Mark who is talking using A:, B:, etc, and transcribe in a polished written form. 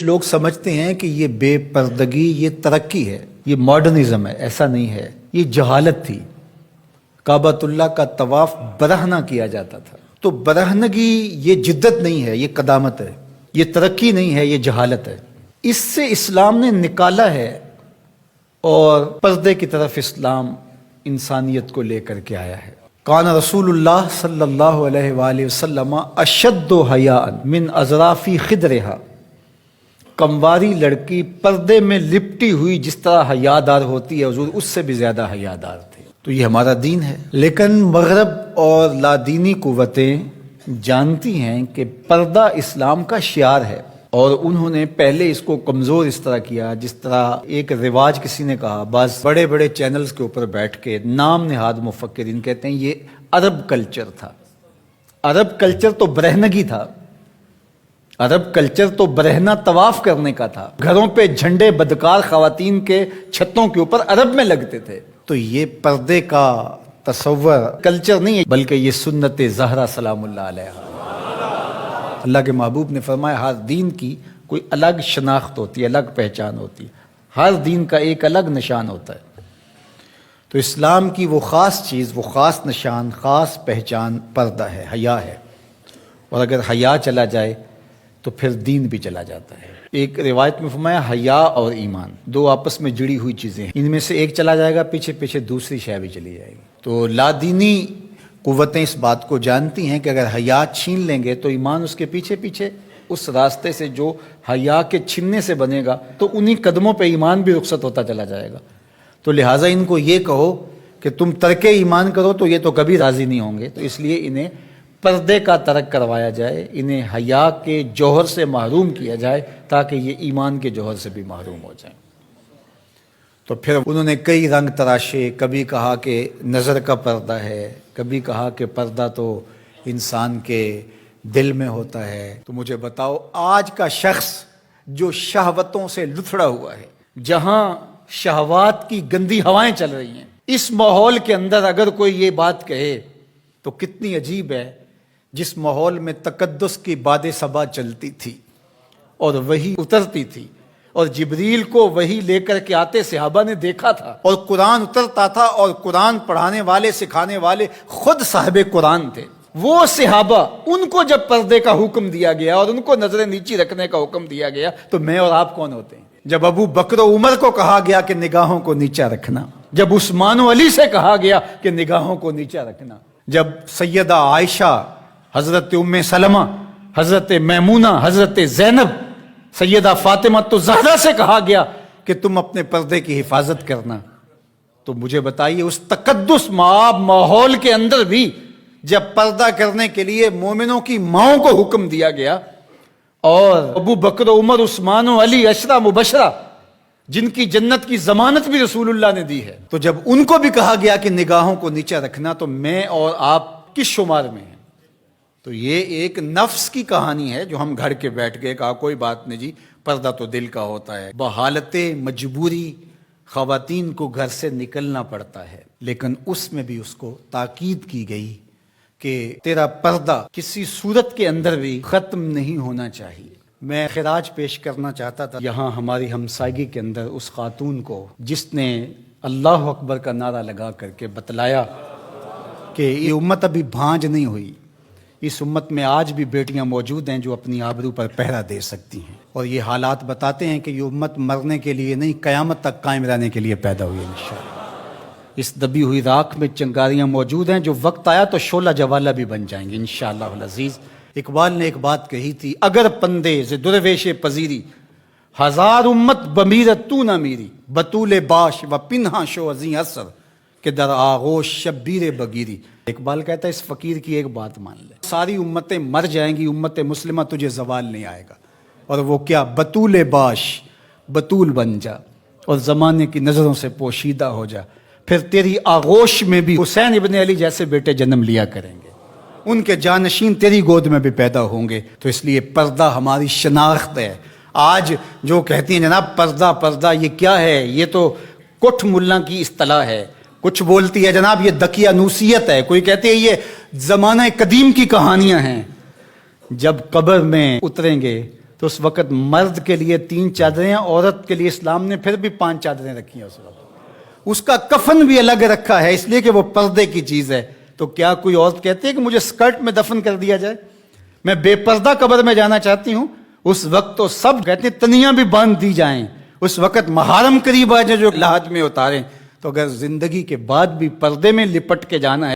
A: لوگ سمجھتے ہیں کہ یہ بے پردگی یہ ترقی ہے، یہ ماڈرنزم ہے. ایسا نہیں ہے، یہ جہالت تھی. کعبۃ اللہ کا طواف برہنہ کیا جاتا تھا. تو برہنگی یہ جدت نہیں ہے، یہ قدامت ہے. یہ ترقی نہیں ہے، یہ جہالت ہے. اس سے اسلام نے نکالا ہے اور پردے کی طرف اسلام انسانیت کو لے کر کے آیا ہے. کان رسول اللہ صلی اللہ علیہ وآلہ وسلم اشد حیاء من اظراف خدرہا. کمواری لڑکی پردے میں لپٹی ہوئی جس طرح حیادار ہوتی ہے، حضور اس سے بھی زیادہ حیادار تھے. تو یہ ہمارا دین ہے. لیکن مغرب اور لادینی قوتیں جانتی ہیں کہ پردہ اسلام کا شعار ہے، اور انہوں نے پہلے اس کو کمزور اس طرح کیا جس طرح ایک رواج کسی نے کہا. بعض بڑے بڑے چینلز کے اوپر بیٹھ کے نام نہاد مفکرین کہتے ہیں یہ عرب کلچر تھا. عرب کلچر تو برہنگی تھا. عرب کلچر تو برہنہ طواف کرنے کا تھا. گھروں پہ جھنڈے بدکار خواتین کے چھتوں کے اوپر عرب میں لگتے تھے. تو یہ پردے کا تصور کلچر نہیں ہے، بلکہ یہ سنت زہرا سلام اللہ علیہا. اللہ کے محبوب نے فرمایا ہر دین کی کوئی الگ شناخت ہوتی ہے، الگ پہچان ہوتی ہے. ہر دین کا ایک الگ نشان ہوتا ہے. تو اسلام کی وہ خاص چیز، وہ خاص نشان، خاص پہچان پردہ ہے، حیا ہے. اور اگر حیا چلا جائے تو پھر دین بھی چلا جاتا ہے. ایک روایت میں فرمایا حیا اور ایمان دو آپس میں جڑی ہوئی چیزیں ہیں، ان میں سے ایک چلا جائے گا پیچھے پیچھے دوسری شے بھی چلی جائے گی. تو لادینی قوتیں اس بات کو جانتی ہیں کہ اگر حیا چھین لیں گے تو ایمان اس کے پیچھے پیچھے اس راستے سے جو حیا کے چھننے سے بنے گا تو انہی قدموں پہ ایمان بھی رخصت ہوتا چلا جائے گا. تو لہٰذا ان کو یہ کہو کہ تم ترک ایمان کرو تو یہ تو کبھی راضی نہیں ہوں گے. تو اس لیے انہیں پردے کا ترک کروایا جائے، انہیں حیا کے جوہر سے محروم کیا جائے تاکہ یہ ایمان کے جوہر سے بھی محروم ہو جائیں. تو پھر انہوں نے کئی رنگ تراشے. کبھی کہا کہ نظر کا پردہ ہے، کبھی کہا کہ پردہ تو انسان کے دل میں ہوتا ہے. تو مجھے بتاؤ آج کا شخص جو شہوتوں سے لتھڑا ہوا ہے، جہاں شہوات کی گندی ہوائیں چل رہی ہیں، اس ماحول کے اندر اگر کوئی یہ بات کہے تو کتنی عجیب ہے. جس ماحول میں تقدس کی باد صبا چلتی تھی اور وہی اترتی تھی اور جبریل کو وہی لے کر کے آتے صحابہ نے دیکھا تھا، اور قرآن اترتا تھا اور قرآن پڑھانے والے سکھانے والے خود صاحب قرآن تھے. وہ صحابہ ان کو جب پردے کا حکم دیا گیا اور ان کو نظریں نیچی رکھنے کا حکم دیا گیا تو میں اور آپ کون ہوتے ہیں؟ جب ابو بکر و عمر کو کہا گیا کہ نگاہوں کو نیچا رکھنا، جب عثمان و علی سے کہا گیا کہ نگاہوں کو نیچا رکھنا، جب سیدہ عائشہ، حضرت ام سلمہ، حضرت میمونہ، حضرت زینب، سیدہ فاطمہ تو زہرا سے کہا گیا کہ تم اپنے پردے کی حفاظت کرنا، تو مجھے بتائیے اس تقدس مآب ماحول کے اندر بھی جب پردہ کرنے کے لیے مومنوں کی ماؤں کو حکم دیا گیا، اور ابو بکر و عمر، عثمان و علی عشرہ مبشرہ جن کی جنت کی ضمانت بھی رسول اللہ نے دی ہے، تو جب ان کو بھی کہا گیا کہ نگاہوں کو نیچا رکھنا تو میں اور آپ کس شمار میں ہیں؟ تو یہ ایک نفس کی کہانی ہے جو ہم گھڑ کے بیٹھ گئے، کہا کوئی بات نہیں جی پردہ تو دل کا ہوتا ہے. بحالت مجبوری خواتین کو گھر سے نکلنا پڑتا ہے، لیکن اس میں بھی اس کو تاکید کی گئی کہ تیرا پردہ کسی صورت کے اندر بھی ختم نہیں ہونا چاہیے. میں خراج پیش کرنا چاہتا تھا یہاں ہماری ہمسائیگی کے اندر اس خاتون کو جس نے اللہ اکبر کا نعرہ لگا کر کے بتلایا کہ یہ امت ابھی بھانج نہیں ہوئی. اس امت میں آج بھی بیٹیاں موجود ہیں جو اپنی آبرو پر پہرا دے سکتی ہیں، اور یہ حالات بتاتے ہیں کہ یہ امت مرنے کے لیے نہیں قیامت تک قائم رہنے کے لیے پیدا ہوئی ہے انشاءاللہ. اس دبی ہوئی راکھ میں چنگاریاں موجود ہیں جو وقت آیا تو شعلہ جوالہ بھی بن جائیں گے انشاءاللہ العزیز. اقبال نے ایک بات کہی تھی، اگر پندے ز درویش پذیری ہزار امت بمیرت تو نہ میری، بطول باش و پنہا شو ازیں اثر کہ در آغوش شبیر بگیری. اقبال کہتا ہے اس فقیر کی ایک بات مان لے، ساری امتیں مر جائیں گی، امت مسلمہ تجھے زوال نہیں آئے گا. اور وہ کیا؟ بطول باش، بطول بن جا اور زمانے کی نظروں سے پوشیدہ ہو جا، پھر تیری آغوش میں بھی حسین ابن علی جیسے بیٹے جنم لیا کریں گے، ان کے جانشین تیری گود میں بھی پیدا ہوں گے. تو اس لیے پردہ ہماری شناخت ہے. آج جو کہتی ہیں جناب پردہ پردہ، یہ کیا ہے؟ یہ تو کٹھ ملا کی اصطلاح ہے. کچھ بولتی ہے جناب یہ دقیانوسیت ہے، کوئی کہتی ہے یہ زمانہ قدیم کی کہانیاں ہیں. جب قبر میں اتریں گے تو اس وقت مرد کے لیے 3 چادریں، عورت کے لیے اسلام نے پھر بھی 5 چادریں رکھی ہیں اس وقت. اس کا کفن بھی الگ رکھا ہے اس لیے کہ وہ پردے کی چیز ہے. تو کیا کوئی عورت کہتی ہے کہ مجھے اسکرٹ میں دفن کر دیا جائے، میں بے پردہ قبر میں جانا چاہتی ہوں؟ اس وقت تو سب کہتے ہیں تنیاں بھی باندھ دی جائیں، اس وقت محارم قریب آ جائیں جو لحاظ میں اتاریں. تو اگر زندگی کے بعد بھی پردے میں لپٹ کے جانا ہے